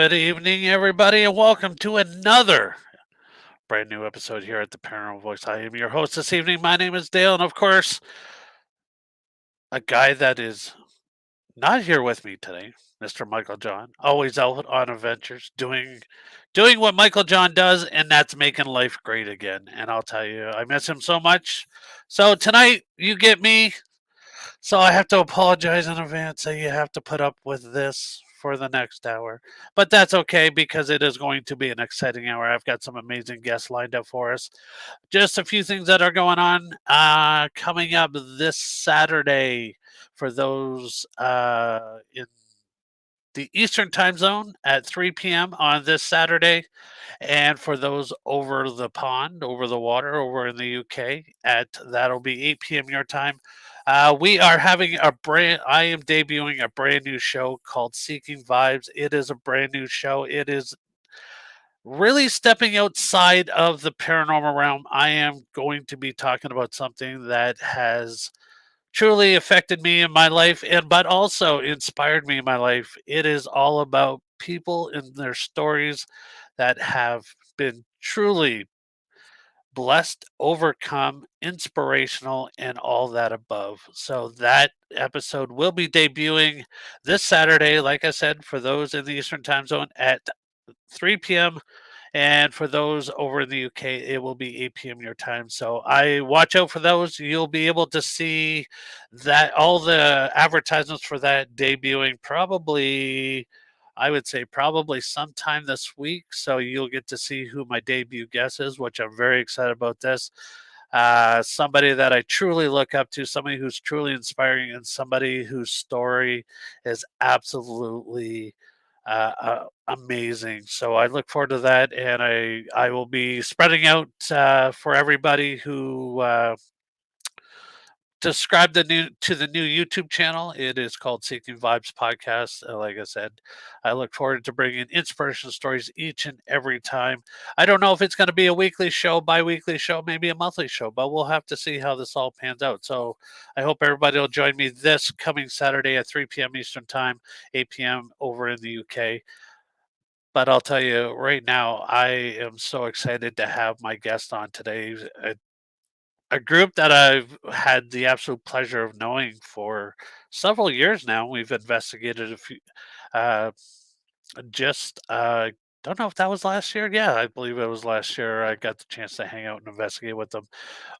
Good evening, everybody, and welcome to another brand new episode here at the Paranormal Voice. I am your host this evening. My name is Dale, and of course, a guy that is not here with me today, Mr. Michael John, always out on adventures, doing what Michael John does, and that's making life great again. And I'll tell you, I miss him so much. So tonight, you get me. So I have to apologize in advance that you have to put up with this for the next hour. But that's okay because it is going to be an exciting hour. I've got some amazing guests lined up for us. Just a few things that are going on coming up this Saturday for those in the Eastern time zone at 3 p.m. on this Saturday. And for those over the pond, over the water, over in the UK, that'll be 8 p.m. your time. We are having I am debuting a brand new show called Seeking Vibes. It is a brand new show. It is really stepping outside of the paranormal realm. I am going to be talking about something that has truly affected me in my life but also inspired me in my life. It is all about people and their stories that have been truly blessed, overcome, inspirational, and all that above. So that episode will be debuting this Saturday, like I said, for those in the Eastern time zone at 3 p.m. And for those over in the UK, it will be 8 p.m. your time. So I watch out for those. You'll be able to see that all the advertisements for that debuting probably, I would say, probably sometime this week. So you'll get to see who my debut guest is, which I'm very excited about this. Somebody that I truly look up to, somebody who's truly inspiring, and somebody whose story is absolutely amazing. So I look forward to that, and I will be spreading out for everybody who subscribe to the new YouTube channel. It is called Seeking Vibes Podcast. Like I said, I look forward to bringing inspirational stories each and every time. I don't know if it's going to be a weekly show, bi-weekly show, maybe a monthly show, but we'll have to see how this all pans out. So I hope everybody will join me this coming Saturday at 3 p.m. Eastern Time, 8 p.m. over in the UK. But I'll tell you right now, I am so excited to have my guest on today. A group that I've had the absolute pleasure of knowing for several years now. We've investigated a few, uh, just don't know if that was last year. Yeah, I believe it was last year. I got the chance to hang out and investigate with them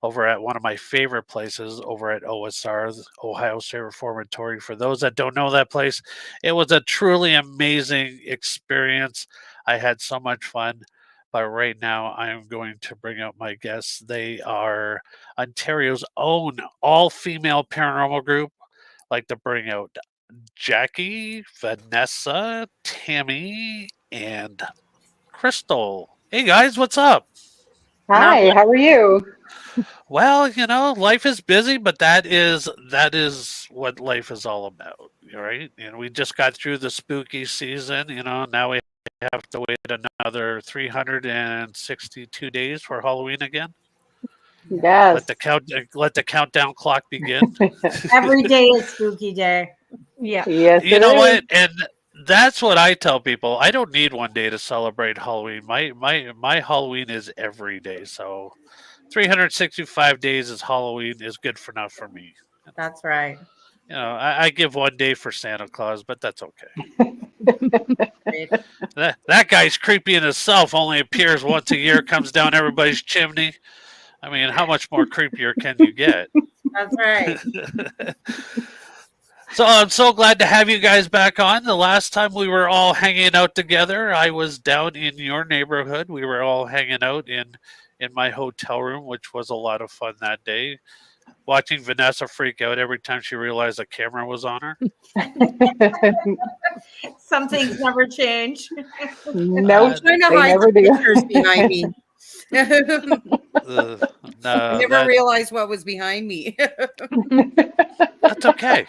over at one of my favorite places over at OSR, the Ohio State Reformatory. For those that don't know that place, it was a truly amazing experience. I had so much fun. But right now, I am going to bring out my guests. They are Ontario's own all female paranormal group. Like to bring out Jackie, Vanessa, Tammy, and Crystal. Hey guys, what's up? Not Hi, much. how are you? Well, life is busy, but that is what life is all about, right? We just got through the spooky season. Now we have to wait another 362 days for Halloween again. Yeah. Yes. Let the countdown clock begin. Every day is spooky day. Yeah. Yes, You it know is. what? And that's what I tell people. I don't need one day to celebrate Halloween. My Halloween is every day. So 365 days is Halloween is good for enough for me. That's right. I give one day for Santa Claus, but that's okay. Great. That guy's creepy in himself. Only appears once a year, comes down everybody's chimney. I mean, how much more creepier can you get? That's right. So I'm so glad to have you guys back on. The last time we were all hanging out together, I was down in your neighborhood. We were all hanging out in my hotel room, which was a lot of fun that day. Watching Vanessa freak out every time she realized a camera was on her. Some things never change. Nope, Trying to they hide never the do. pictures behind me. Uh, I no, never realized what was behind me. that's okay.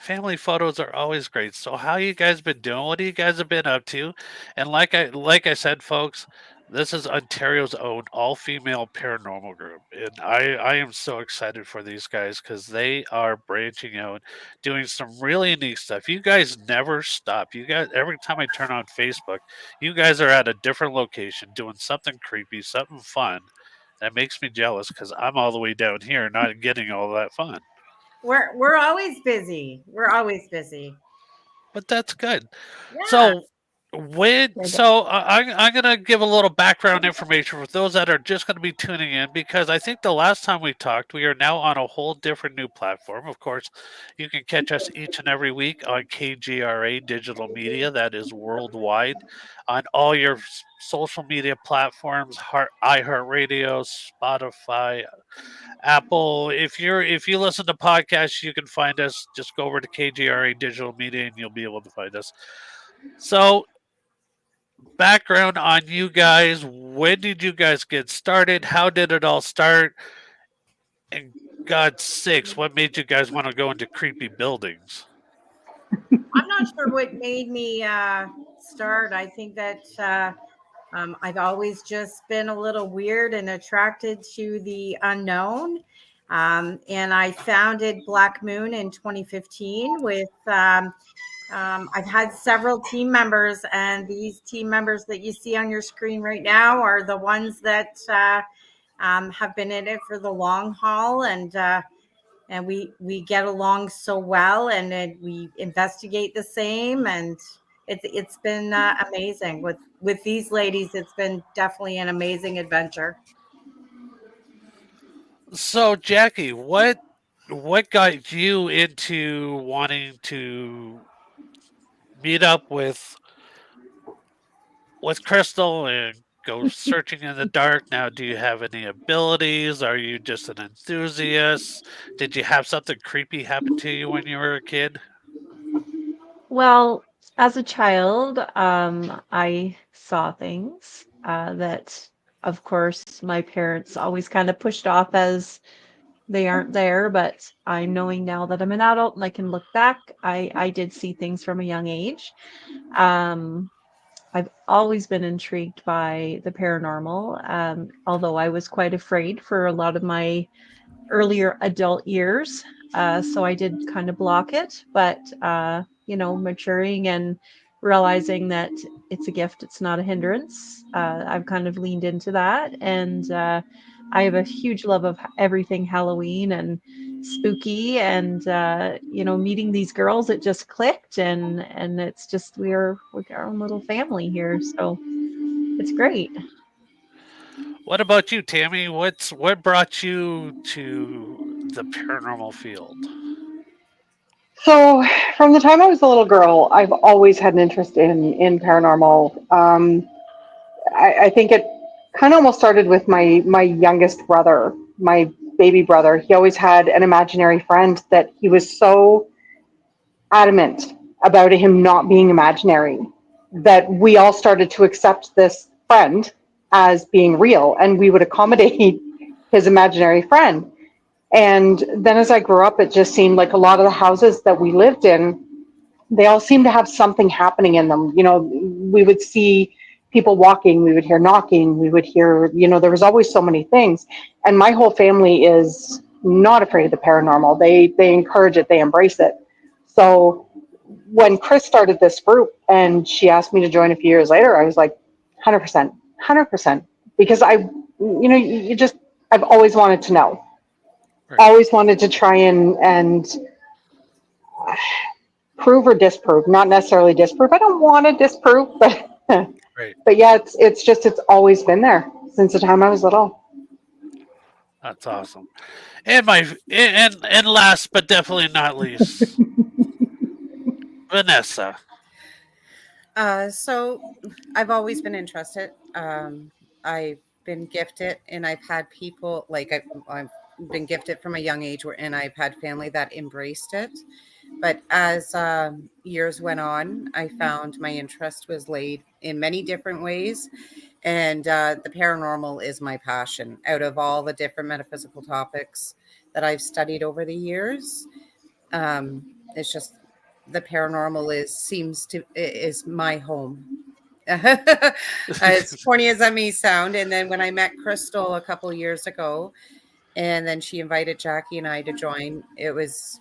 Family photos are always great. So how you guys been doing? What have you guys have been up to? And like I said, folks, This is Ontario's own all-female paranormal group, and I am so excited for these guys because they are branching out, doing some really neat stuff. You guys never stop. You guys, every time I turn on Facebook, you guys are at a different location doing something creepy, something fun. That makes me jealous because I'm all the way down here, not getting all that fun. We're always busy. We're always busy. But that's good. Yeah. So I'm gonna give a little background information for those that are just gonna be tuning in because I think the last time we talked, we are now on a whole different new platform. Of course, you can catch us each and every week on KGRA Digital Media. That is worldwide on all your social media platforms, iHeartRadio, Spotify, Apple. If you listen to podcasts, you can find us. Just go over to KGRA Digital Media and you'll be able to find us. So, background on you guys. When did you guys get started? How did it all start? And God's sakes, what made you guys want to go into creepy buildings? I'm not sure what made me start. I think that I've always just been a little weird and attracted to the unknown. And I founded Black Moon in 2015 with I've had several team members, and these team members that you see on your screen right now are the ones that have been in it for the long haul, and we get along so well, and then we investigate the same, and it's been amazing with these ladies. It's been definitely an amazing adventure. So, Jackie, what got you into wanting to meet up with Crystal and go searching in the dark? Now, do you have any abilities? Are you just an enthusiast? Did you have something creepy happen to you when you were a kid? Well, as a child, I saw things that, of course, my parents always kind of pushed off as they aren't there. But I'm knowing now that I'm an adult and I can look back, I did see things from a young age. Um, I've always been intrigued by the paranormal, although I was quite afraid for a lot of my earlier adult years. So I did kind of block it, but maturing and realizing that it's a gift, it's not a hindrance. I've kind of leaned into that, and I have a huge love of everything Halloween and spooky, and meeting these girls, it just clicked, and it's just we're our own little family here, so it's great. What about you, Tammy? What brought you to the paranormal field? So, from the time I was a little girl, I've always had an interest in paranormal. I think it kind of almost started with my youngest brother, my baby brother. He always had an imaginary friend that he was so adamant about him not being imaginary that we all started to accept this friend as being real, and we would accommodate his imaginary friend. And then as I grew up, it just seemed like a lot of the houses that we lived in, they all seemed to have something happening in them. We would see people walking, we would hear knocking, we would hear, there was always so many things. And my whole family is not afraid of the paranormal. They encourage it, they embrace it. So when Chris started this group and she asked me to join a few years later, I was like, 100%, 100%. Because I've always wanted to know. Right. Always wanted to try and prove or disprove, not necessarily disprove. I don't want to disprove, but Right. but yeah, it's always been there since the time I was little. That's awesome. And last but definitely not least, Vanessa. So I've always been interested. I've been gifted, and I've had people I've been gifted from a young age, and I've had family that embraced it. But as years went on, I found my interest was laid in many different ways, and the paranormal is my passion. Out of all the different metaphysical topics that I've studied over the years, it's just the paranormal is my home. As corny as that may sound. And then when I met Crystal a couple years ago, and then she invited Jackie and I to join, it was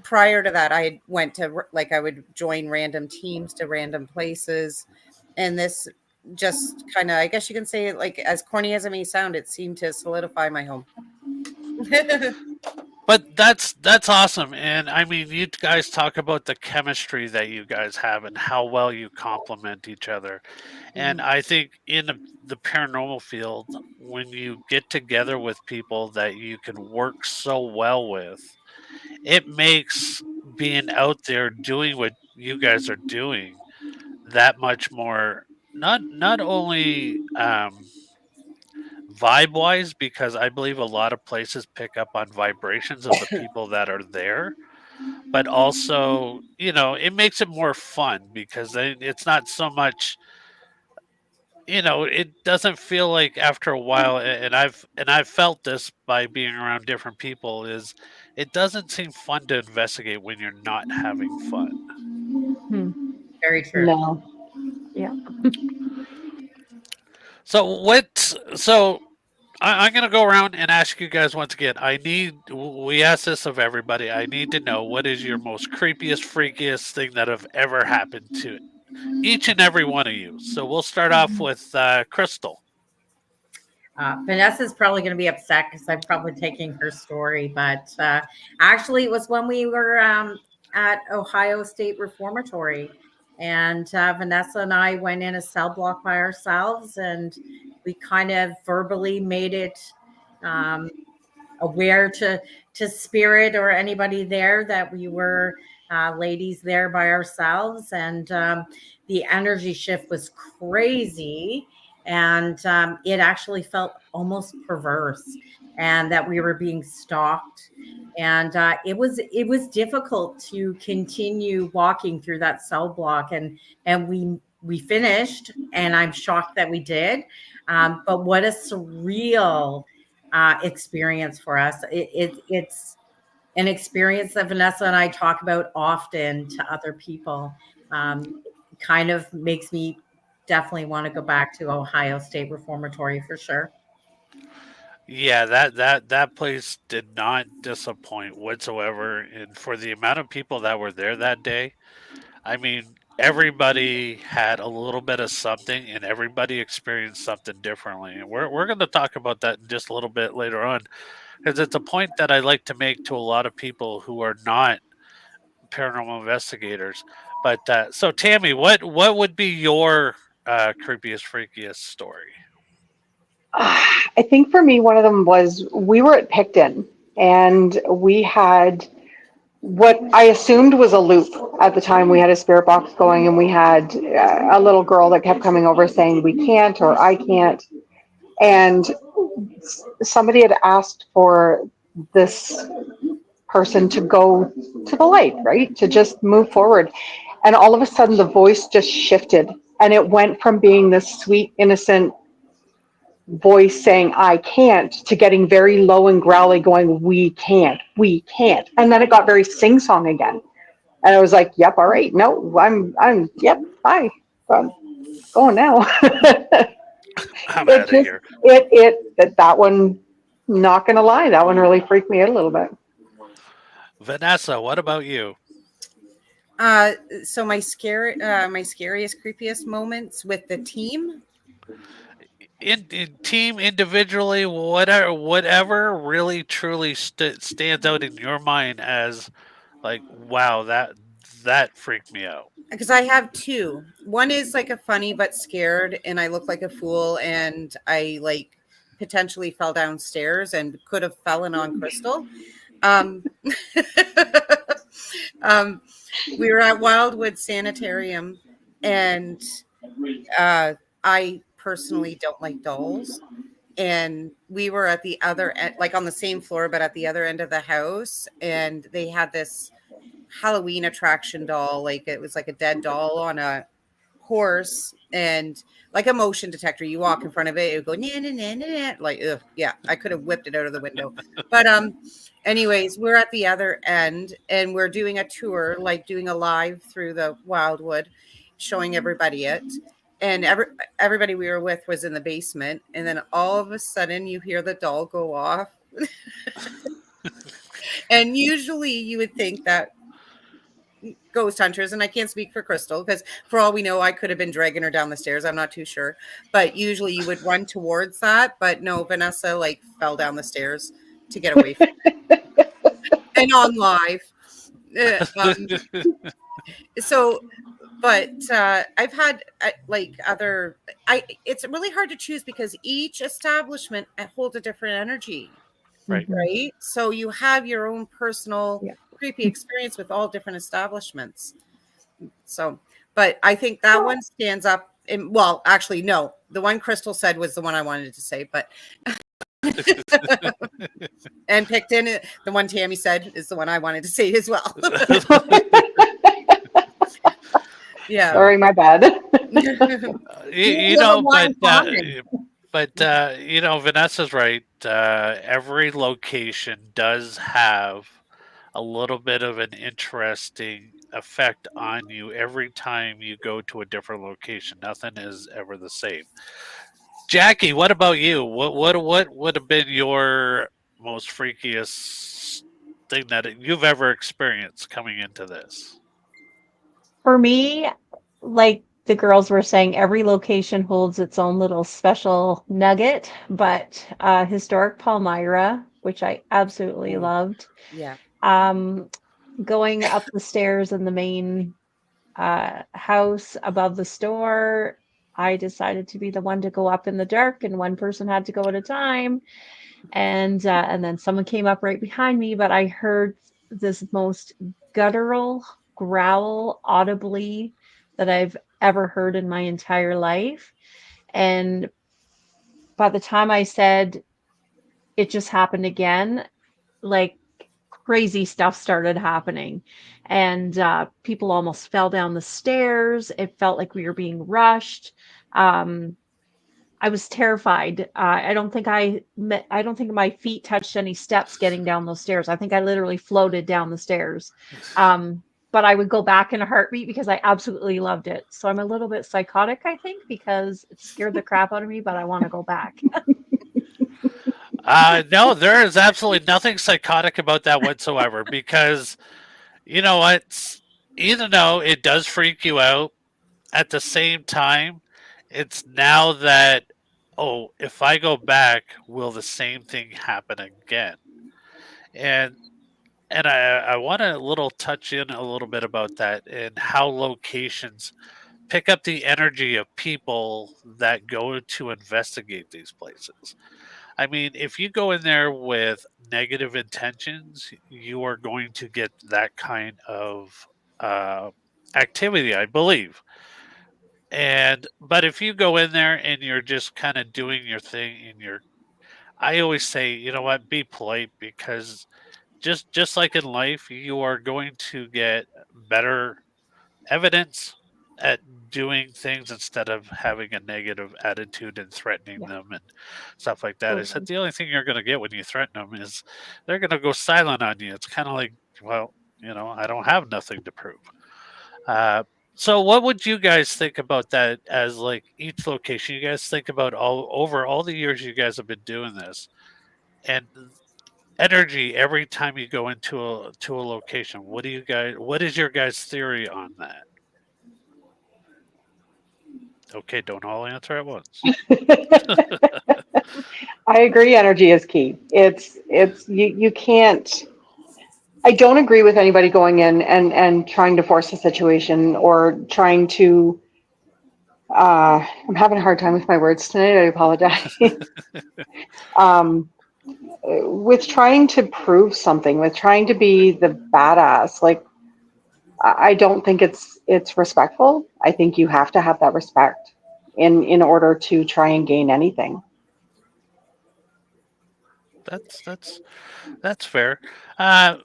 prior to that I went to, like, I would join random teams to random places, and this just kind of, I guess you can say, like, as corny as it may sound, it seemed to solidify my home. But that's awesome, and I mean, you guys talk about the chemistry that you guys have and how well you complement each other. And I think in the paranormal field, when you get together with people that you can work so well with, it makes being out there doing what you guys are doing that much more, not only vibe wise, because I believe a lot of places pick up on vibrations of the people that are there, but also, it makes it more fun because then it's not so much, it doesn't feel like after a while, and I've felt this by being around different people, is it doesn't seem fun to investigate when you're not having fun. Very true. No. Yeah. So I'm going to go around and ask you guys once again. We ask this of everybody. I need to know, what is your most creepiest, freakiest thing that have ever happened to each and every one of you. So we'll start off with Crystal. Vanessa's probably going to be upset because I'm probably taking her story, but actually, it was when we were at Ohio State Reformatory, and Vanessa and I went in a cell block by ourselves, and we kind of verbally made it aware to spirit or anybody there that we were ladies there by ourselves, and the energy shift was crazy, and it actually felt almost perverse, and that we were being stalked, and it was difficult to continue walking through that cell block, and we finished, and I'm shocked that we did, but what a surreal experience for us. It's an experience that Vanessa and I talk about often to other people. Kind of makes me definitely want to go back to Ohio State Reformatory for sure. Yeah, that place did not disappoint whatsoever, and for the amount of people that were there that day, I mean, everybody had a little bit of something, and everybody experienced something differently. And we're going to talk about that in just a little bit later on, because it's a point that I like to make to a lot of people who are not paranormal investigators. But so, Tammy, what would be your creepiest, freakiest story? I think for me, one of them was we were at Picton and we had what I assumed was a loop at the time. We had a spirit box going and we had a little girl that kept coming over saying, we can't, or I can't. And somebody had asked for this person to go to the light, right? To just move forward. And all of a sudden the voice just shifted and it went from being this sweet, innocent voice saying I can't to getting very low and growly going, we can't. And then it got very sing-song again. And I was like, yep, all right, no, yep, bye. I'm going now. I'm It out of just here. that one, not gonna lie, that one really freaked me out a little bit. Vanessa, what about you? So my scariest, creepiest moments with the team. In team, individually, whatever really truly stands out in your mind as like, wow, that freaked me out. Because I have two. One is like a funny but scared, and I look like a fool, and I like potentially fell downstairs and could have fallen on Crystal. Um, we were at Wildwood Sanitarium, and I personally don't like dolls. And we were at the other end, like on the same floor, but at the other end of the house. And they had this Halloween attraction doll, like it was like a dead doll on a horse, and like a motion detector. You walk in front of it, it would go nah, nah, nah, nah, nah. Like, ugh, yeah, I could have whipped it out of the window. But anyways, we're at the other end and we're doing a tour, like doing a live through the Wildwood, showing everybody it. and everybody we were with was in the basement, and then all of a sudden you hear the doll go off. And usually you would think that ghost hunters, and I can't speak for Crystal because for all we know I could have been dragging her down the stairs, I'm not too sure, but usually you would run towards that. But no, Vanessa like fell down the stairs to get away from it. And on live. So but I've had like other it's really hard to choose because each establishment holds a different energy, Right. right? So you have your own personal Yeah. creepy experience with all different establishments. So, but I think that one stands up. Well, actually, no, the one Crystal said was the one I wanted to say, but and picked in it. The one Tammy said is the one I wanted to say as well. Yeah. Sorry, my bad. You know, but you know, Vanessa's right. Every location does have a little bit of an interesting effect on you every time you go to a different location. Nothing is ever the same. Jackie, what about you? What would have been your most freakiest thing that you've ever experienced coming into this? For me, like the girls were saying, every location holds its own little special nugget, but historic Palmyra, which I absolutely loved. Yeah. Going up the stairs in the main house above the store, I decided to be the one to go up in the dark, and one person had to go at a time. And then someone came up right behind me, but I heard this most guttural growl audibly that I've ever heard in my entire life. And by the time I said it just happened again, like crazy stuff started happening, and people almost fell down the stairs. It felt like we were being rushed. I was terrified. I don't think my feet touched any steps getting down those stairs. I think I literally floated down the stairs. But I would go back in a heartbeat because I absolutely loved it. So I'm a little bit psychotic, I think, because it scared the crap out of me, but I want to go back. No, there is absolutely nothing psychotic about that whatsoever because you know what? Even though it does freak you out, at the same time, it's now that, oh, if I go back, will the same thing happen again? And I want to little touch in a little bit about that and how locations pick up the energy of people that go to investigate these places. I mean, if you go in there with negative intentions, you are going to get that kind of uh, activity, I believe. And but if you go in there and you're just kind of doing your thing and I always say, you know what, be polite because just like in life, you are going to get better evidence at doing things instead of having a negative attitude and threatening Yeah, them and stuff like that. I said totally. the only thing you're going to get when you threaten them is they're going to go silent on you. It's kind of like, well, you know, I don't have nothing to prove. Uh, so what would you guys think about that as like each location? You guys think about all over all the years you guys have been doing this and energy every time you go into a location. What is your guys' theory on that? Okay, don't all answer at once. I agree. Energy is key. It's you can't. I don't agree with anybody going in and trying to force a situation or trying to. I'm having a hard time with my words tonight. I apologize. um, with trying to prove something, with trying to be the badass, like I don't think it's respectful. I think you have to have that respect in order to try and gain anything. That's fair. Uh,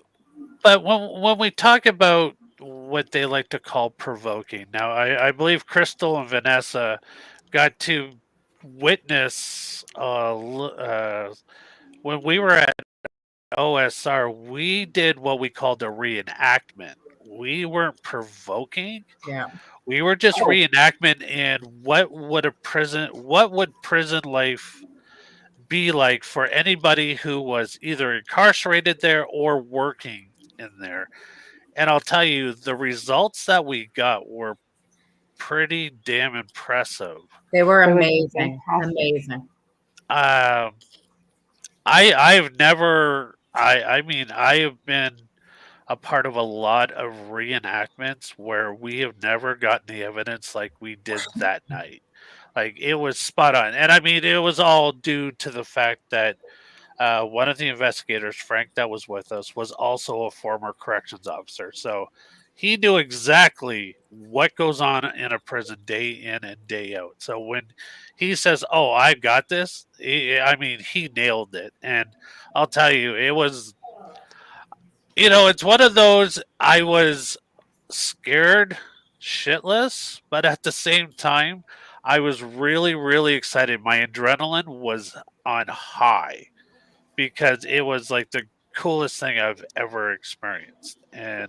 but when we talk about what they like to call provoking, now I believe Crystal and Vanessa got to witness when we were at OSR, we did what we called a reenactment we weren't provoking. Yeah. We were just Oh. reenactment. And what would prison life be like for anybody who was either incarcerated there or working in there? And I'll tell you, the results that we got were pretty damn impressive. They were It was amazing. fantastic. Amazing. Um, I've never I mean I have been a part of a lot of reenactments where we have never gotten the evidence like we did that night. Like it was spot on. And I mean it was all due to the fact that one of the investigators, Frank, that was with us, was also a former corrections officer. So he knew exactly what goes on in a prison day in and day out. So when he says, "Oh, I got this," I mean, he nailed it. And I'll tell you, it was, it's one of those, I was scared shitless, but at the same time, I was really, really excited. My adrenaline was on high because it was like the coolest thing I've ever experienced. And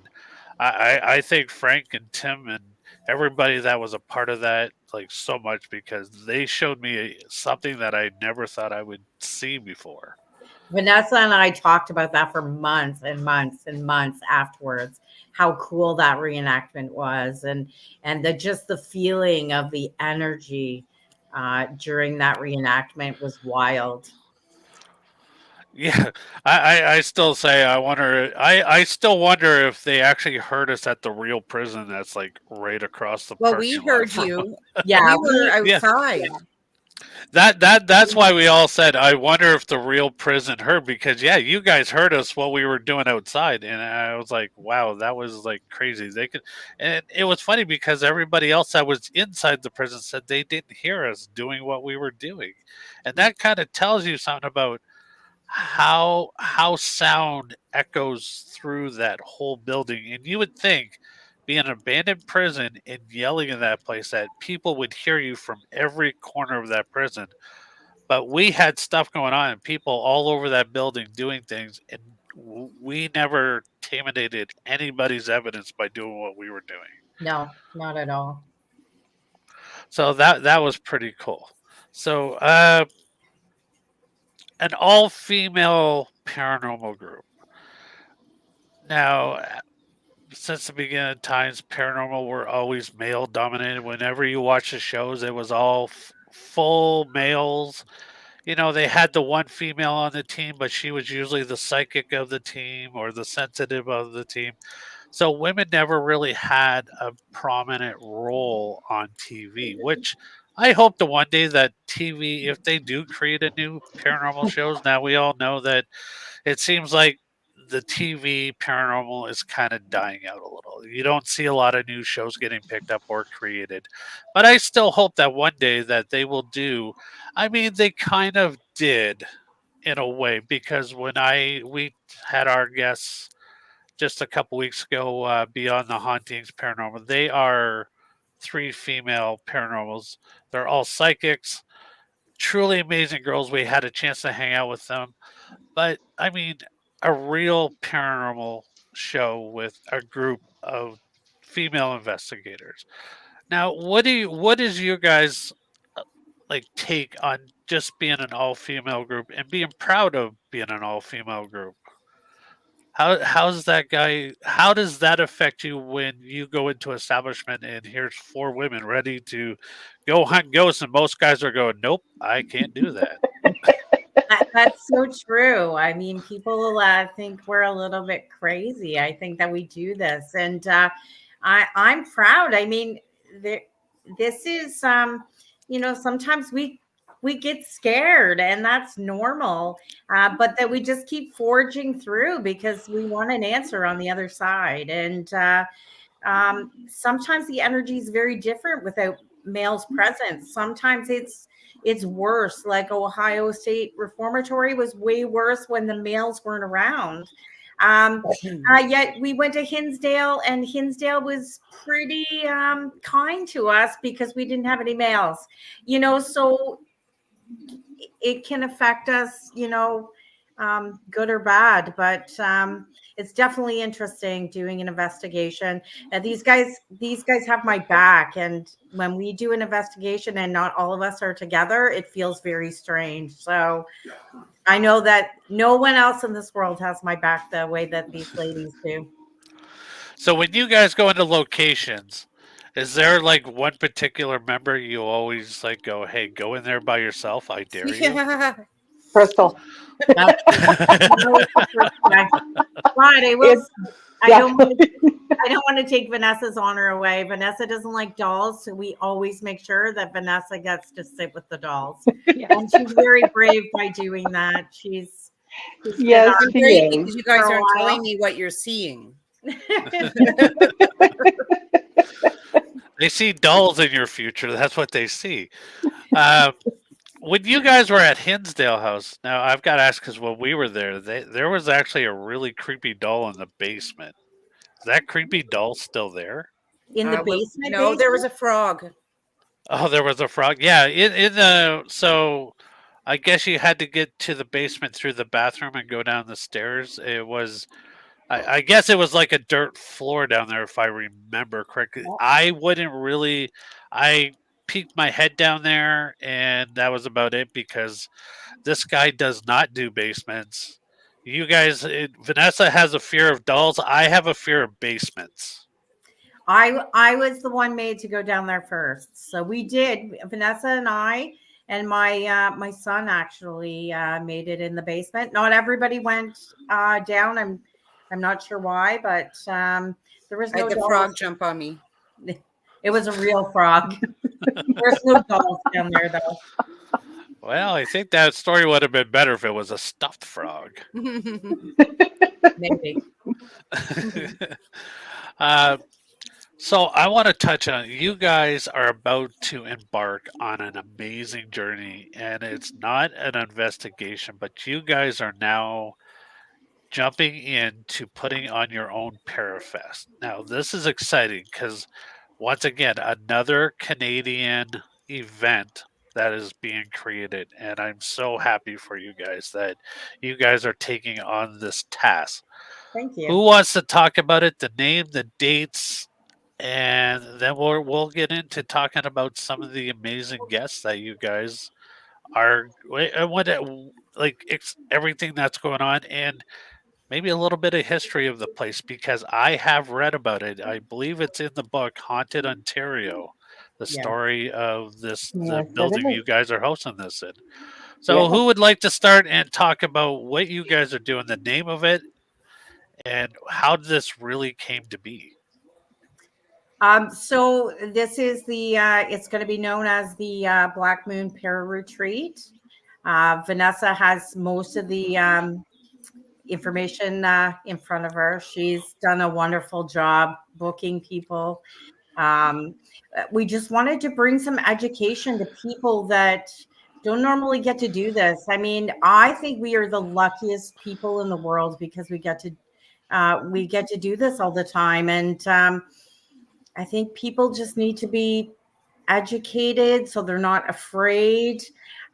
I thank Frank and Tim and everybody that was a part of that like so much because they showed me something that I never thought I would see before. Vanessa and I talked about that for months and months and months afterwards. How cool that reenactment was, and just the feeling of the energy during that reenactment was wild. Yeah, I still say I still wonder if they actually heard us at the real prison that's like right across the Well, we parking lot heard from you. Yeah, We were yeah. outside. That's why we all said, I wonder if the real prison heard because yeah, you guys heard us what we were doing outside, and I was like, wow, that was like crazy. They could, and it was funny because everybody else that was inside the prison said they didn't hear us doing what we were doing, and that kind of tells you something about how sound echoes through that whole building. And you would think being an abandoned prison and yelling in that place that people would hear you from every corner of that prison. But we had stuff going on and people all over that building doing things, and we never intimidated anybody's evidence by doing what we were doing. no, not at all. So that was pretty cool. So an all female paranormal group. Now, since the beginning of times, paranormal were always male dominated. Whenever you watch the shows, it was all full males. They had the one female on the team, but she was usually the psychic of the team or the sensitive of the team. So women never really had a prominent role on TV, which I hope the one day that TV, if they do create a new paranormal shows, now we all know that it seems like the TV paranormal is kind of dying out a little. You don't see a lot of new shows getting picked up or created. But I still hope that one day that they will do. I mean, they kind of did in a way because when we had our guests just a couple weeks ago, Beyond the Hauntings Paranormal, they are three female paranormals. They're all psychics, truly amazing girls. We had a chance to hang out with them. But I mean, a real paranormal show with a group of female investigators. Now, what is your guys like take on just being an all female group and being proud of being an all female group? How does that affect you when you go into establishment and here's four women ready to go hunt ghosts and most guys are going, nope, I can't do that. That's so true. I mean, people think we're a little bit crazy. I think that we do this, and I'm proud. I mean, this is sometimes we get scared, and that's normal. But that we just keep forging through because we want an answer on the other side, and sometimes the energy is very different without males present. Sometimes it's worse. Like Ohio State Reformatory was way worse when the males weren't around. Yet we went to Hinsdale, and Hinsdale was pretty kind to us because we didn't have any males. So it can affect us, good or bad, but it's definitely interesting doing an investigation. And these guys have my back. And when we do an investigation and not all of us are together, it feels very strange. So I know that no one else in this world has my back the way that these ladies do. So when you guys go into locations, is there like one particular member you always like go, hey, go in there by yourself? I dare you. Yeah. Crystal. That was the first time. But I will. I don't want to take Vanessa's honor away. Vanessa doesn't like dolls, so we always make sure that Vanessa gets to sit with the dolls. Yeah. And she's very brave by doing that. She's Yes, I'm she great is. because you guys For a aren't while. telling me what you're seeing. They see dolls in your future. That's what they see. Um, when you guys were at Hinsdale House, now I've got to ask because when we were there, there was actually a really creepy doll in the basement. Is that creepy doll still there? In the basement. No, there was a frog. Oh, there was a frog. Yeah, in the so I guess you had to get to the basement through the bathroom and go down the stairs. It was I guess it was like a dirt floor down there if I remember correctly. I peeked my head down there and that was about it because this guy does not do basements. You guys, Vanessa has a fear of dolls. I have a fear of basements. I was the one made to go down there first. So we did. Vanessa and I and my son actually made it in the basement. Not everybody went down. I'm not sure why, but there was I no had the dolls. frog jump on me. It was a real frog. There's no dolls down there though. Well, I think that story would have been better if it was a stuffed frog. Maybe. So I want to touch on you guys are about to embark on an amazing journey, and it's not an investigation, but you guys are now jumping into putting on your own Parafest. Now, this is exciting because once again, another Canadian event that is being created, and I'm so happy for you guys that you guys are taking on this task. Thank you. Who wants to talk about it? The name, the dates, and then we'll get into talking about some of the amazing guests that you guys are everything that's going on and maybe a little bit of history of the place because I have read about it. I believe it's in the book Haunted Ontario, the Yeah. story of the Yes, it building is. you guys are hosting this in. So Yeah. who would like to start and talk about what you guys are doing, the name of it, and how this really came to be? So this is it's going to be known as the BlackMoon Para Retreat. Vanessa has most of the information in front of her. She's done a wonderful job booking people. We just wanted to bring some education to people that don't normally get to do this. I mean, I think we are the luckiest people in the world because we get to do this all the time. And I think people just need to be educated so they're not afraid,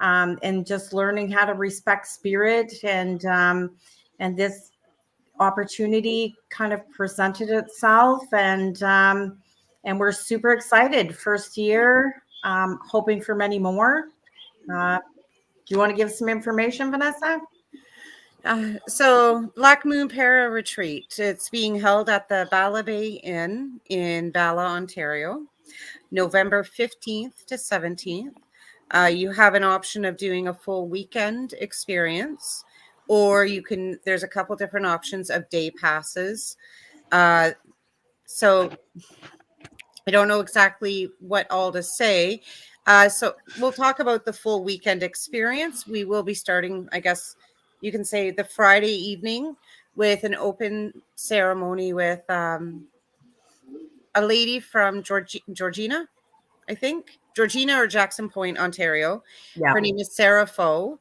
and just learning how to respect spirit. And this opportunity kind of presented itself, and we're super excited. First year, hoping for many more. Do you want to give some information, Vanessa? So Black Moon Para Retreat. It's being held at the Bala Bay Inn in Bala, Ontario, November 15th to 17th. You have an option of doing a full weekend experience, or there's a couple different options of day passes. So I don't know exactly what all to say. So we'll talk about the full weekend experience. We will be starting, I guess you can say, the Friday evening with an open ceremony with a lady from Georgina, I think. Georgina or Jackson Point, Ontario. Yeah. Her name is Sarah Foe.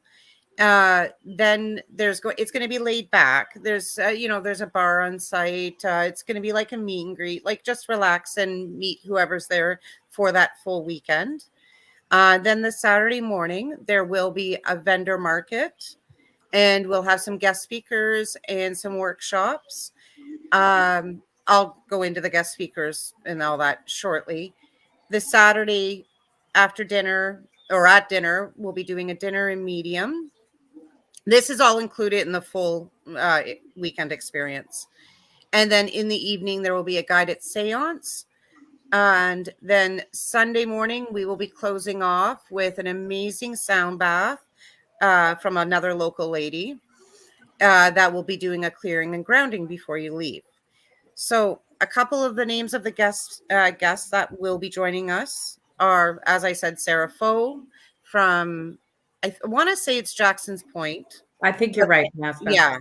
Then it's going to be laid back. There's there's a bar on site. It's going to be like a meet and greet, like just relax and meet whoever's there for that full weekend. Then the Saturday morning there will be a vendor market, and we'll have some guest speakers and some workshops. I'll go into the guest speakers and all that shortly. This Saturday after dinner or at dinner, we'll be doing a dinner in medium. This is all included in the full weekend experience. And then in the evening, there will be a guided seance. And then Sunday morning, we will be closing off with an amazing sound bath from another local lady that will be doing a clearing and grounding before you leave. So a couple of the names of the guests that will be joining us are, as I said, Sarah Foe from, I want to say it's Jackson's Point. I think you're right, Vanessa. Yeah.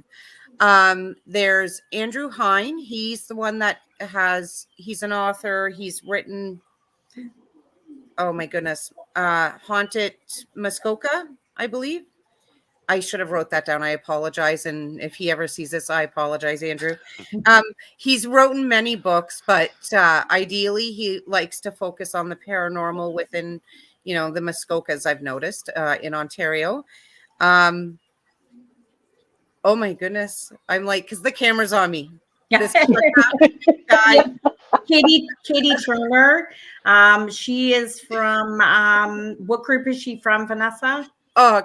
There's Andrew Hine. He's the one that he's an author. He's written, oh my goodness, Haunted Muskoka, I believe. I should have wrote that down. I apologize. And if he ever sees this, I apologize, Andrew. He's written many books, but ideally he likes to focus on the paranormal within, the Muskokas, I've noticed in Ontario. Oh my goodness. I'm like, because the camera's on me. Yeah. This guy. Katie Turner. She is from, what group is she from, Vanessa?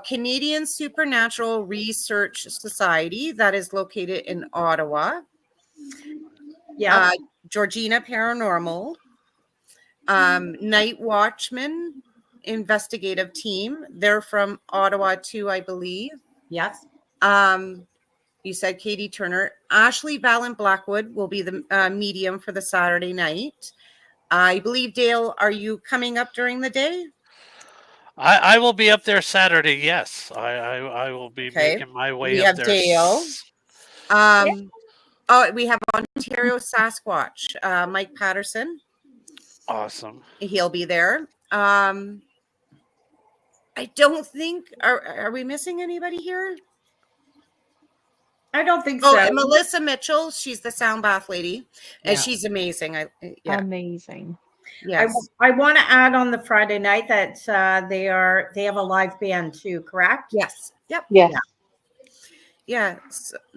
Canadian Supernatural Research Society that is located in Ottawa. Yeah. Georgina Paranormal. Night Watchman Investigative Team. They're from Ottawa too, I believe. Yes. You said Katie Turner. Ashley Valen Blackwood will be the medium for the Saturday night. I believe, Dale, are you coming up during the day? I will be up there Saturday. Yes, I will be making my way we up have there. Dale. We have Ontario Sasquatch, Mike Patterson. Awesome. He'll be there. I don't think are we missing anybody here? I don't think so. And Melissa Mitchell, she's the sound bath lady, and she's amazing. Amazing. Yes. I want to add on the Friday night that they have a live band too, correct? Yes. Yep. Yes. Yeah.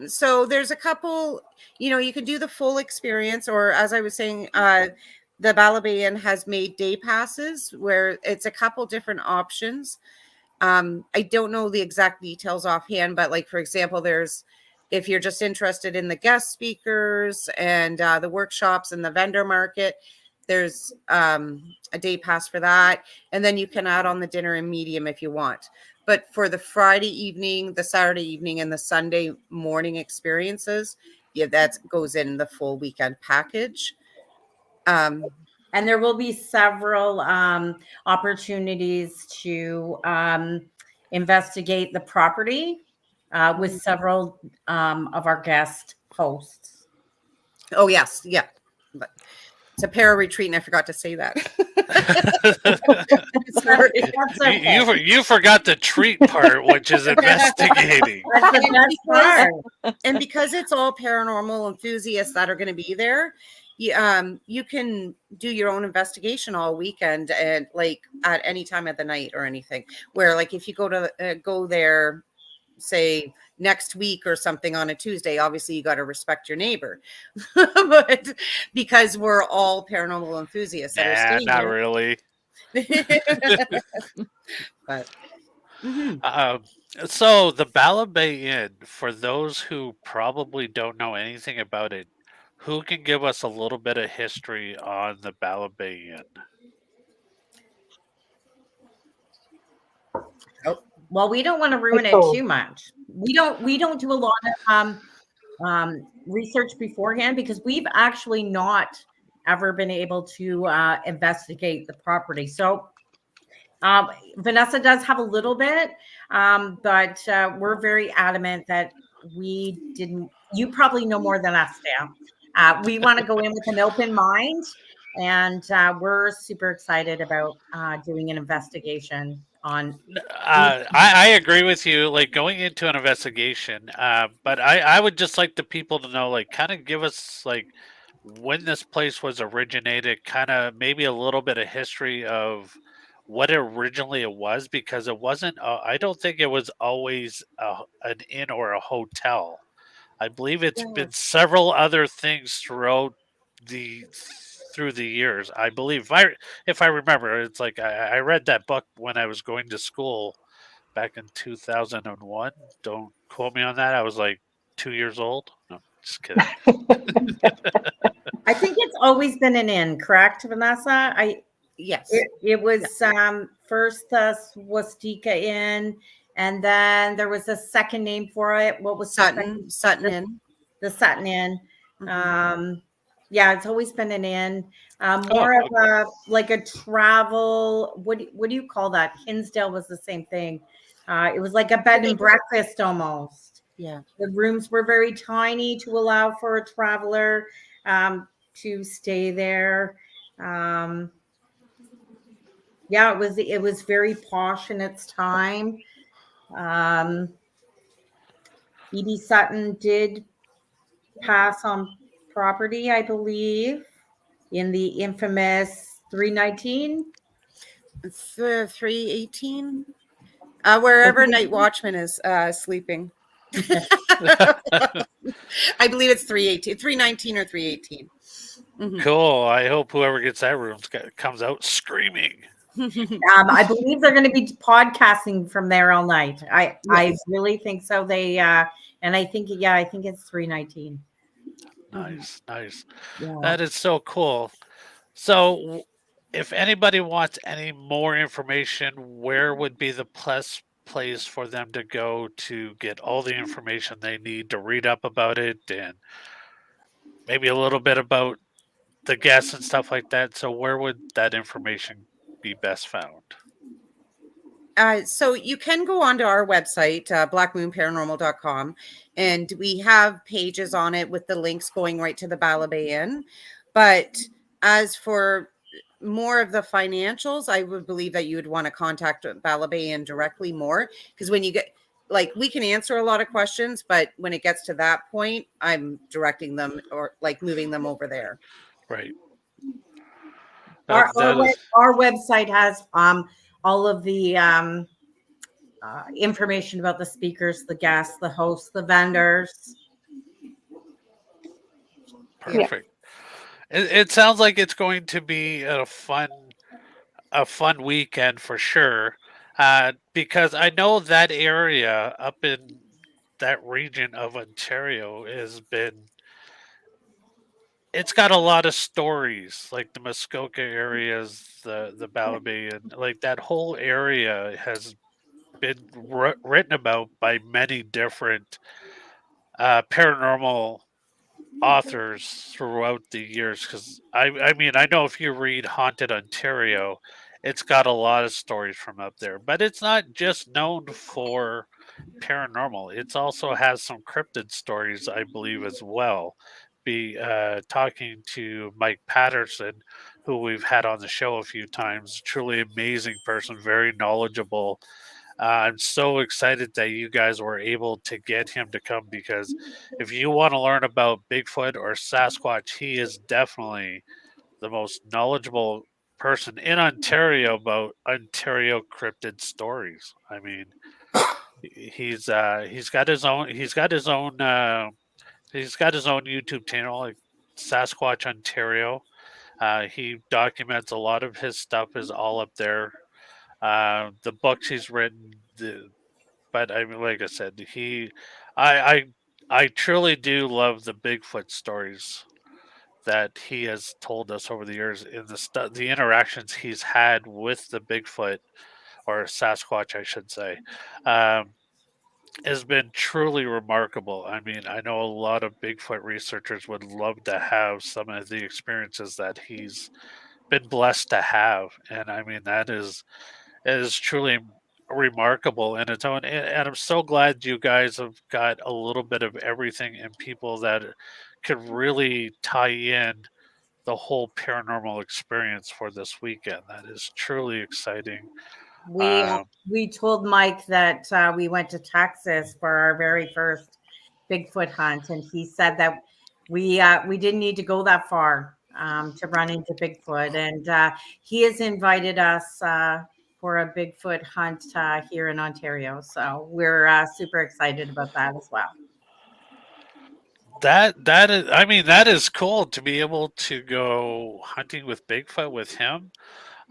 So there's a couple, you can do the full experience, or as I was saying, the Bala Bay Inn has made day passes where it's a couple different options. I don't know the exact details offhand, but like, for example, if you're just interested in the guest speakers and the workshops and the vendor market, there's a day pass for that. And then you can add on the dinner and medium if you want. But for the Friday evening, the Saturday evening, and the Sunday morning experiences, that goes in the full weekend package. And there will be several opportunities to investigate the property with several of our guest hosts. Oh, yes. Yeah. But it's a para retreat, and I forgot to say that. Sorry. You forgot the treat part, which is investigating. That's the best part. And because it's all paranormal enthusiasts that are going to be there, you can do your own investigation all weekend, and like at any time of the night or anything. Where like if you go there, say next week or something on a Tuesday, obviously you got to respect your neighbor. But because we're all paranormal enthusiasts that are staying not here. really. But so the Bala Bay Inn, for those who probably don't know anything about it, who can give us a little bit of history on the Bala Bay Inn? Well, we don't want to ruin it too much. We don't do a lot of research beforehand because we've actually not ever been able to investigate the property. So Vanessa does have a little bit, but we're very adamant that we didn't. You probably know more than us, Dale. We want to go in with an open mind, and we're super excited about doing an investigation on. I agree with you, like going into an investigation, but I would just like the people to know, like, kind of give us like when this place was originated, kind of maybe a little bit of history of what originally it was, because it wasn't. I don't think it was always an inn or a hotel. I believe it's Yeah. been several other things the through the years. I believe if I remember, it's like I read that book when I was going to school back in 2001. Don't quote me on that. I was like 2 years old. No, just kidding. I think it's always been an inn, correct, Vanessa? Yes. It was first the Swastika Inn, and then there was a second name for it. What was the second? Sutton Inn. The Sutton Inn. Mhm. Yeah, it's always been an inn. Oh, More of okay. like a travel. What do you call that? Hinsdale was the same thing. It was like a bed and breakfast almost. Yeah. The rooms were very tiny to allow for a traveler to stay there. Yeah, it was very posh in its time. Edie Sutton did pass on property, I believe, in the infamous 319. 318. Wherever Night Watchman is sleeping. I believe it's 318, 319 or 318. Cool. I hope whoever gets that room comes out screaming. I believe they're going to be podcasting from there all night. I really think so. They and I think it's 319. Nice. Yeah. That is so cool. So, if anybody wants any more information, where would be the place for them to go to get all the information they need to read up about it, and maybe a little bit about the guests and stuff like that? So, where would that information be best found? So you can go onto our website, blackmoonparanormal.com, and we have pages on it with the links going right to the Bala Bay Inn. But as for more of the financials, I would believe that you would want to contact Bala Bay Inn directly more, because when you get, like, we can answer a lot of questions, but when it gets to that point, I'm directing them or like moving them over there. Right. Our That is website has all of the information about the speakers, the guests, the hosts, the vendors. perfect. It sounds like it's going to be a fun weekend for sure. Because I know that area up in that region of Ontario it's got a lot of stories, like the Muskoka areas, the Bala Bay, and like that whole area has been written about by many different paranormal authors throughout the years. Because I mean, I know if you read Haunted Ontario, it's got a lot of stories from up there, but it's not just known for paranormal. It also has some cryptid stories, I believe, as well. Be talking to Mike Patterson, who we've had on the show a few times. Truly amazing person, very knowledgeable. I'm so excited that you guys were able to get him to come, because if you want to learn about Bigfoot or Sasquatch, he is definitely the most knowledgeable person in Ontario about Ontario cryptid stories. I mean, he's got his own YouTube channel, like Sasquatch Ontario. He documents a lot of his stuff is all up there. The books he's written, but I mean, like I said, I, I, I truly do love the Bigfoot stories that he has told us over the years, in the interactions he's had with the Bigfoot or Sasquatch, I should say. Um, has been truly remarkable. I mean, I know a lot of Bigfoot researchers would love to have some of the experiences that he's been blessed to have, and I mean that is truly remarkable in its own. And I'm so glad you guys have got a little bit of everything, and people that could really tie in the whole paranormal experience for this weekend. That is truly exciting. Um, We told Mike that we went to Texas for our very first Bigfoot hunt, and he said that we didn't need to go that far to run into Bigfoot, and he has invited us for a Bigfoot hunt here in Ontario. So we're super excited about that as well. That is, I mean, that is cool to be able to go hunting with Bigfoot with him.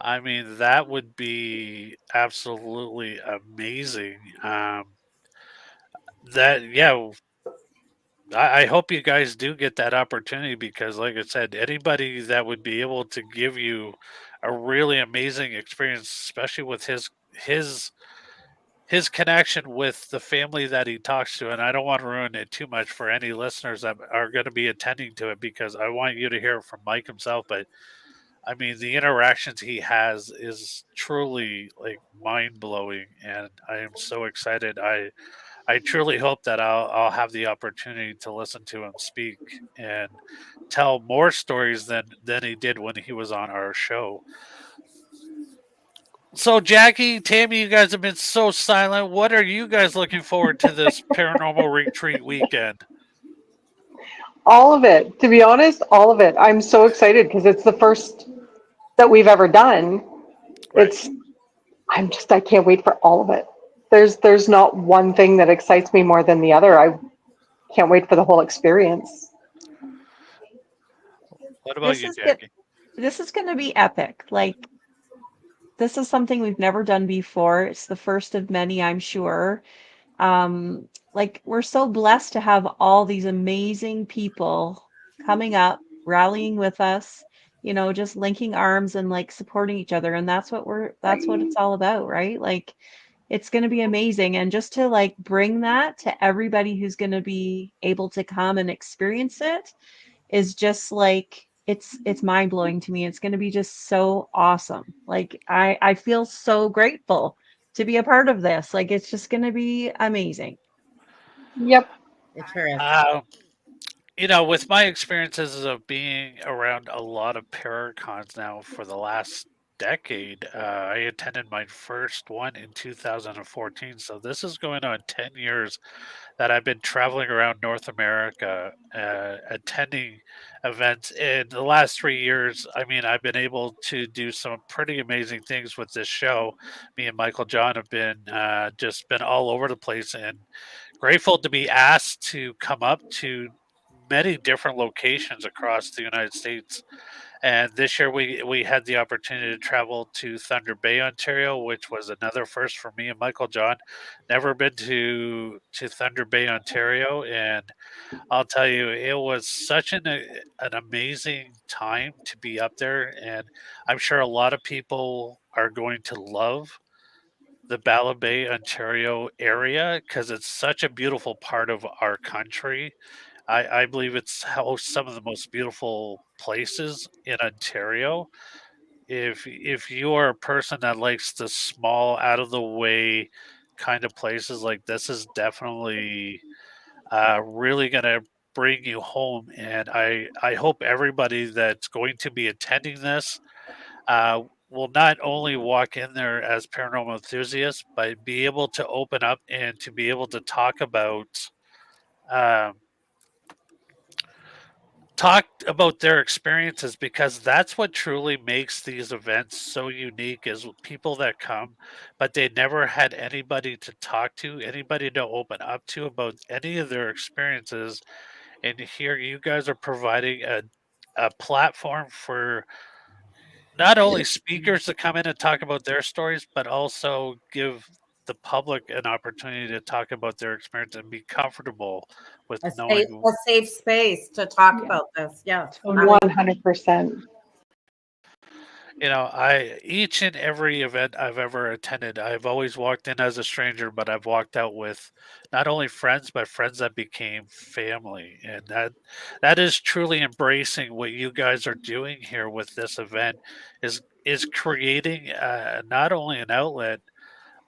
I mean, that would be absolutely amazing. That yeah, I hope you guys do get that opportunity because, like I said, anybody that would be able to give you a really amazing experience, especially with his connection with the family that he talks to, and I don't want to ruin it too much for any listeners that are going to be attending to it because I want you to hear it from Mike himself. But I mean, the interactions he has is truly like mind blowing, and I am so excited. I truly hope that I'll have the opportunity to listen to him speak and tell more stories than he did when he was on our show. So Jackie, Tammy, you guys have been so silent. What are you guys looking forward to this paranormal retreat weekend? All of it. To be honest, all of it. I'm so excited because it's the first that we've ever done. Right. I can't wait for all of it. There's not one thing that excites me more than the other. I can't wait for the whole experience. What about This you, is Jackie? this is going to be epic. Like, this is something we've never done before. It's the first of many, I'm sure. Like, we're so blessed to have all these amazing people coming up, rallying with us, just linking arms and like supporting each other. And that's what it's all about, right? Like, it's going to be amazing. And just to like bring that to everybody who's going to be able to come and experience it is just like, it's mind blowing to me. It's going to be just so awesome. Like, I feel so grateful to be a part of this. Like, it's just going to be amazing. Yep. It sure is. With my experiences of being around a lot of Paracons now for the last decade, I attended my first one in 2014. So this is going on 10 years that I've been traveling around North America, attending events. In the last 3 years, I mean, I've been able to do some pretty amazing things with this show. Me and Michael John have been just been all over the place and grateful to be asked to come up to many different locations across the United States. And this year we had the opportunity to travel to Thunder Bay, Ontario, which was another first for me and Michael John. Never been to Thunder Bay, Ontario, and I'll tell you, it was such an amazing time to be up there, and I'm sure a lot of people are going to love the Bala Bay, Ontario area because it's such a beautiful part of our country. I believe it's hosts some of the most beautiful places in Ontario. If you are a person that likes the small, out of the way kind of places, like this is definitely really going to bring you home. And I hope everybody that's going to be attending this will not only walk in there as paranormal enthusiasts, but be able to open up and to be able to um, talk about their experiences because that's what truly makes these events so unique is people that come but they never had anybody to talk to, anybody to open up to about any of their experiences. And here you guys are providing a platform for not only speakers to come in and talk about their stories, but also give the public an opportunity to talk about their experience and be comfortable with knowing. A safe space to talk Yeah, about this. Yeah. totally. 100%. I each and every event I've ever attended, I've always walked in as a stranger, but I've walked out with not only friends, but friends that became family. And that is truly embracing what you guys are doing here with this event is creating not only an outlet,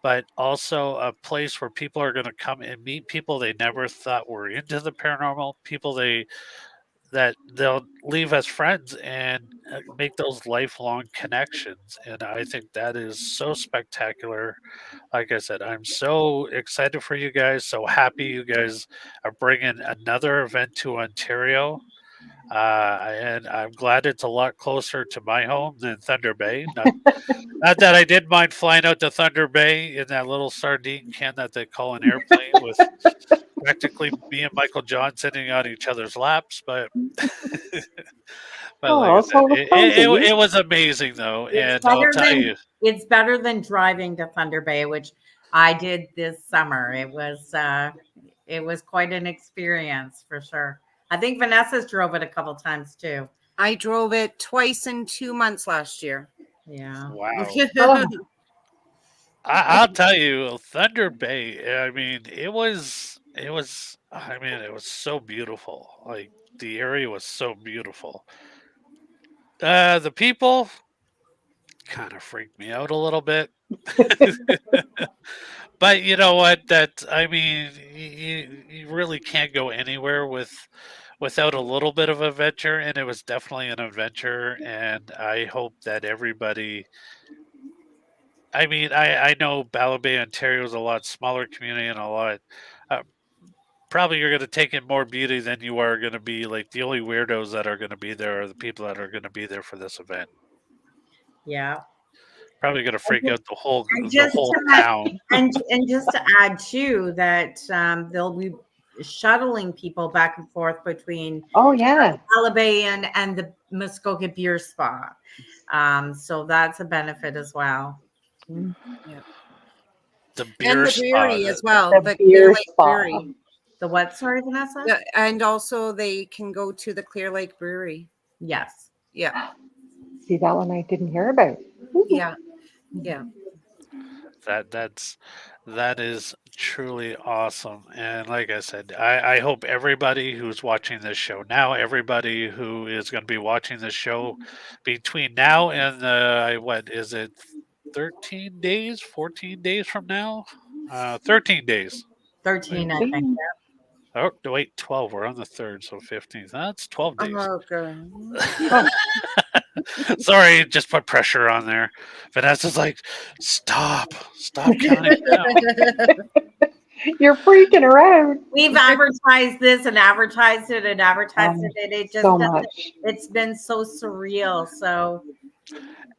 but also a place where people are going to come and meet people they never thought were into the paranormal, people that they'll leave as friends and make those lifelong connections. And I think that is so spectacular. Like I said, I'm so excited for you guys. So happy you guys are bringing another event to Ontario. And I'm glad it's a lot closer to my home than Thunder Bay. Not that I did mind flying out to Thunder Bay in that little sardine can that they call an airplane with practically me and Michael John sitting on each other's laps, but but like I Oh, said, so cozy. it was amazing though, It's and I'll better tell than you, it's better than driving to Thunder Bay, which I did this summer. It was quite an experience for sure. I think Vanessa's drove it a couple times too. I drove it twice in 2 months last year. Yeah. wow. Oh, I'll tell you, Thunder Bay. I mean, I mean, it was so beautiful. Like the area was so beautiful. The people kind of freaked me out a little bit. But you know what? That I mean, you really can't go anywhere without a little bit of adventure, and it was definitely an adventure. And I hope that everybody. I mean, I know Bala Bay, Ontario is a lot smaller community and a lot. Uh, Probably you're going to take in more beauty than you are going to be like the only weirdos that are going to be there are the people that are going to be there for this event. Yeah. Probably going to freak out And the just whole to town. and just to add too that they'll be shuttling people back and forth between oh yeah. Bala Bay Inn and the Muskoka Beer Spa. So that's a benefit as well. Yeah. The And beer the spa. brewery as well, The the Clear beer Lake spa. Brewery. The what? Sorry, Vanessa? Yeah, and also they can go to the Clear Lake Brewery. Yes. Yeah, See, that one I didn't hear about. yeah, yeah. That's that is truly awesome. And like I said, I hope everybody who's watching this show now, everybody who is going to be watching this show between now and what is it, 13 days, 14 days from now? 13 days. Wait, 13, I think. oh, no, wait, 12. We're on the 3rd, so 15th. That's 12 days. Oh, God. Oh, Sorry, just put pressure on there. Vanessa's like, stop counting down. you're freaking her out. We've advertised this and advertised it and advertised it, and it just So doesn't. much. It's been so surreal. So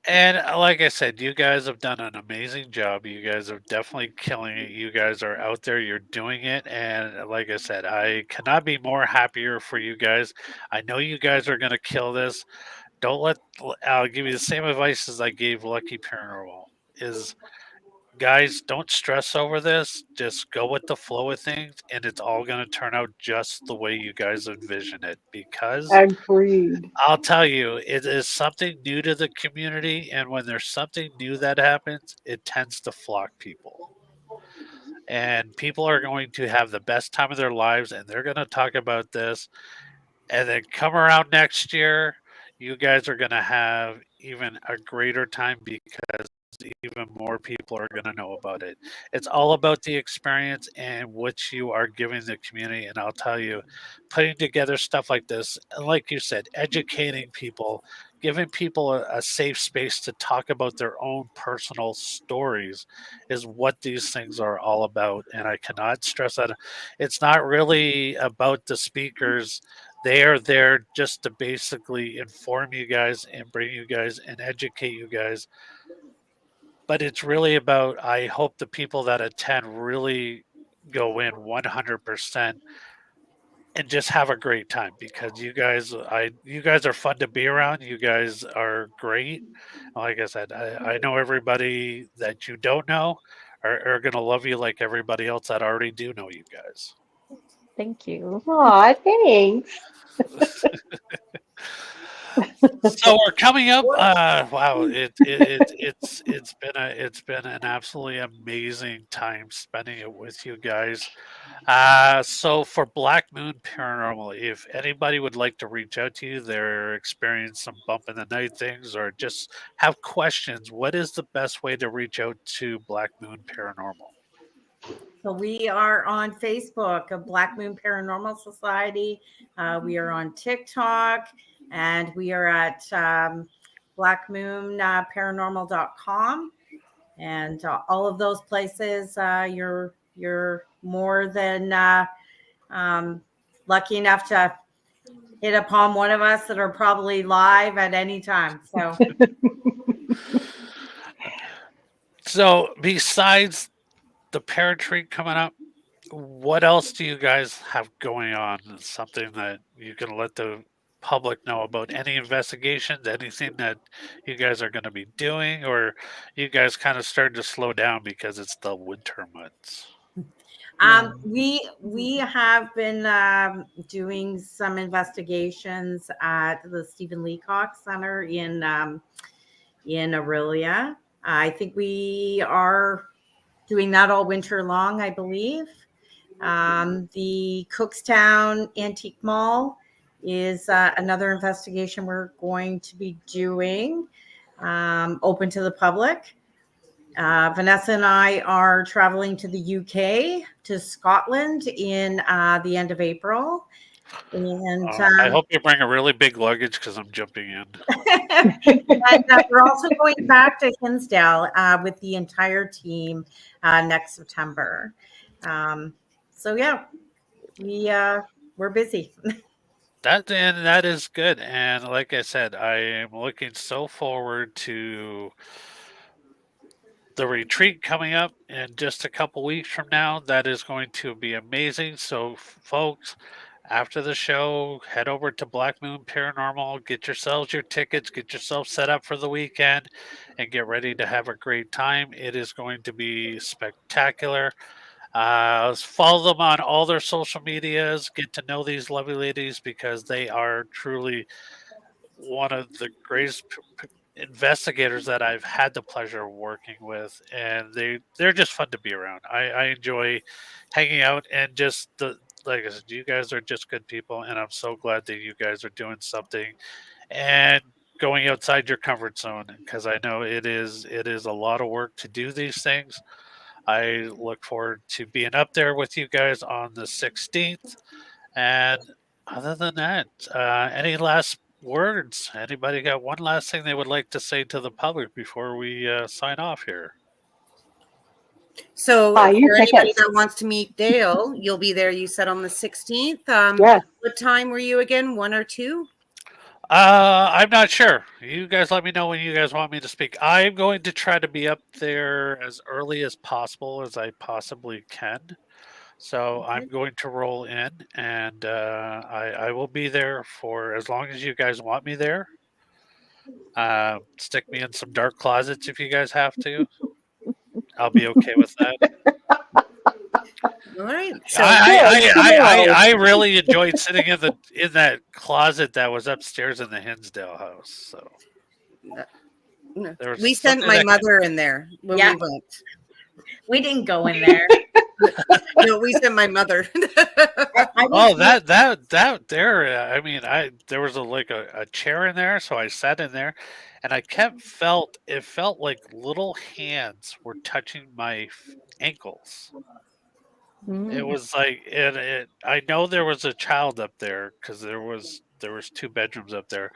And like I said, you guys have done an amazing job. You guys are definitely killing it. You guys are out there, you're doing it. And like I said, I cannot be more happier for you guys. I know you guys are going to kill this. Don't let, I'll give you the same advice as I gave Lucky Paranormal is guys, don't stress over this. Just go with the flow of things, and it's all going to turn out just the way you guys envision it. Because Agreed. I'll tell you, it is something new to the community, and when there's something new that happens, it tends to flock people. And people are going to have the best time of their lives, and they're going to talk about this. And then come around next year, you guys are going to have even a greater time because even more people are going to know about it. It's all about the experience and what you are giving the community. And I'll tell you, putting together stuff like this, and like you said, educating people, giving people a safe space to talk about their own personal stories is what these things are all about. And I cannot stress that. It's not really about the speakers. They are there just to basically inform you guys and bring you guys and educate you guys, but it's really about I hope the people that attend really go in 100% and just have a great time because you guys are fun to be around. You guys are great. Like I said, I know everybody that you don't know are going to love you like everybody else that already do know you guys. Thank you. Aw, thanks. So we're coming up. Wow, it's been an absolutely amazing time spending it with you guys. So for Black Moon Paranormal, if anybody would like to reach out to you, they're experiencing some bump in the night things, or just have questions, what is the best way to reach out to Black Moon Paranormal? So we are on Facebook, a Black Moon Paranormal Society. We are on TikTok, and we are at blackmoonparanormal.com. And all of those places, you're more than lucky enough to hit upon one of us that are probably live at any time. So besides the parent treat coming up, what else do you guys have going on? Something that you can let the public know about? Any investigations? Anything that you guys are going to be doing, or you guys kind of started to slow down because it's the winter months? We have been doing some investigations at the Stephen Leacock Center in Aurelia. I think we are doing that all winter long, I believe. The Cookstown Antique Mall is another investigation we're going to be doing, open to the public. Vanessa and I are traveling to the UK, to Scotland in the end of April. And I hope you bring a really big luggage because I'm jumping in. we're also going back to Hinsdale with the entire team next September. So yeah, we're busy. That is good, and like I said, I am looking so forward to the retreat coming up in just a couple weeks from now. That is going to be amazing. So, folks, after the show, head over to Black Moon Paranormal, get yourselves your tickets, get yourself set up for the weekend, and get ready to have a great time. It is going to be spectacular. Follow them on all their social medias. Get to know these lovely ladies because they are truly one of the greatest investigators that I've had the pleasure of working with, and they're just fun to be around. I enjoy hanging out and just the like I said, you guys are just good people, and I'm so glad that you guys are doing something and going outside your comfort zone because I know it is a lot of work to do these things. I look forward to being up there with you guys on the 16th. And other than that, any last words? Anybody got one last thing they would like to say to the public before we sign off here? So Buy for your anybody tickets. that wants to meet Dale, you'll be there, you said, on the 16th. Yes. What time were you again? 1 or 2? I'm not sure. You guys let me know when you guys want me to speak. I'm going to try to be up there as early as possible as I possibly can. So I'm going to roll in, and I will be there for as long as you guys want me there. Stick me in some dark closets if you guys have to. I'll be okay with that. All right. So I really enjoyed sitting in that closet that was upstairs in the Hinsdale house. So there was we sent something my that mother in there when Yeah. we went. We didn't go in there. No, we sent my mother. oh that there. I mean, there was a chair in there, so I sat in there, and I it felt like little hands were touching my ankles. It Mm. was like I know there was a child up there because there was 2 bedrooms up there,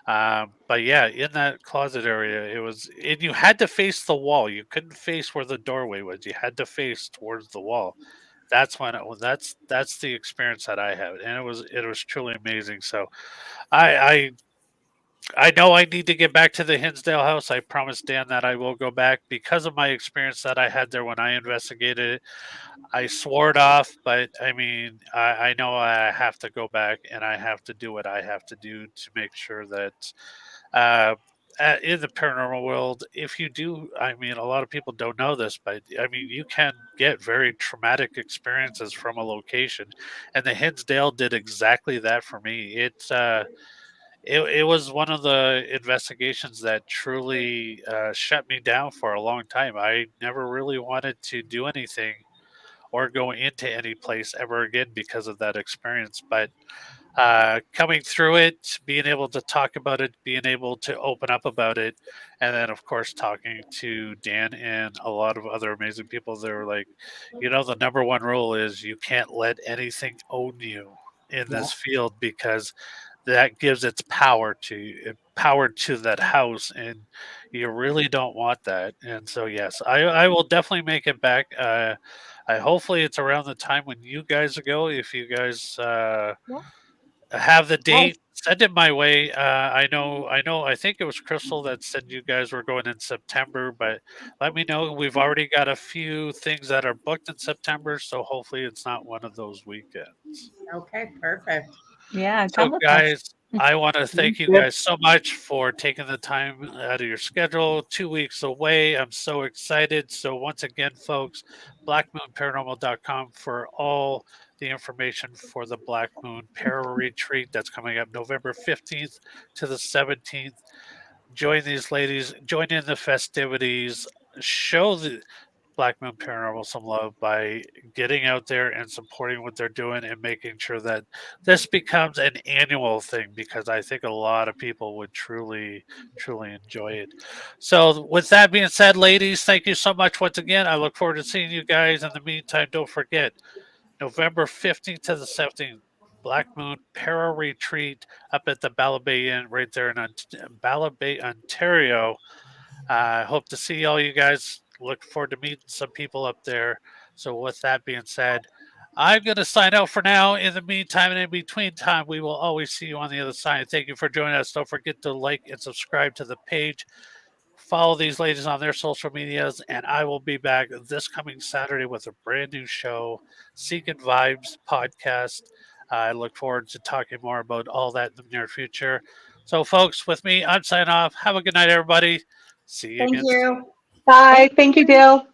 but yeah, in that closet area, and you had to face the wall. You couldn't face where the doorway was. You had to face towards the wall. That's when that's the experience that I had, and it was truly amazing. So I I I know I need to get back to the Hinsdale house. I promised Dan that I will go back because of my experience that I had there when I investigated it. I swore it off, but I mean, I know I have to go back and I have to do what I have to do to make sure that uh, in the paranormal world, if you do, I mean, a lot of people don't know this, but I mean, you can get very traumatic experiences from a location, and the Hinsdale did exactly that for me. It was one of the investigations that truly shut me down for a long time. I never really wanted to do anything or go into any place ever again because of that experience. But coming through it, being able to talk about it, being able to open up about it, and then of course talking to Dan and a lot of other amazing people, they were like, the number one rule is you can't let anything own you in this field because that gives its power to that house, and you really don't want that. And so yes, I will definitely make it back. I hopefully it's around the time when you guys go, if you guys Yeah. have the date. Send it my way. I know. I think it was Crystal that said you guys were going in September, but let me know. We've already got a few things that are booked in September, so hopefully it's not one of those weekends. Okay, perfect. Yeah, So, come with us. guys, I want to thank you Yep. guys so much for taking the time out of your schedule. 2 weeks away. I'm so excited. So, once again, folks, blackmoonparanormal.com for all the information for the Black Moon Para Retreat that's coming up November 15th to the 17th. Join these ladies, join in the festivities, show the Black Moon Paranormal some love by getting out there and supporting what they're doing and making sure that this becomes an annual thing, because I think a lot of people would truly, truly enjoy it. So, with that being said, ladies, thank you so much once again. I look forward to seeing you guys. In the meantime, don't forget November 15th to the 17th. Black Moon Para Retreat up at the Bala Bay Inn right there in Bala Bay, Ontario. I hope to see all you guys. Look forward to meeting some people up there. So, with that being said, I'm going to sign out for now. In the meantime and in between time, we will always see you on the other side. Thank you for joining us. Don't forget to like and subscribe to the page. Follow these ladies on their social medias, and I will be back this coming Saturday with a brand new show, Seeking Vibes podcast. I look forward to talking more about all that in the near future. So, folks, with me, I'm signing off. Have a good night, everybody. See you Thank again. you. Bye. Thank you, Dale.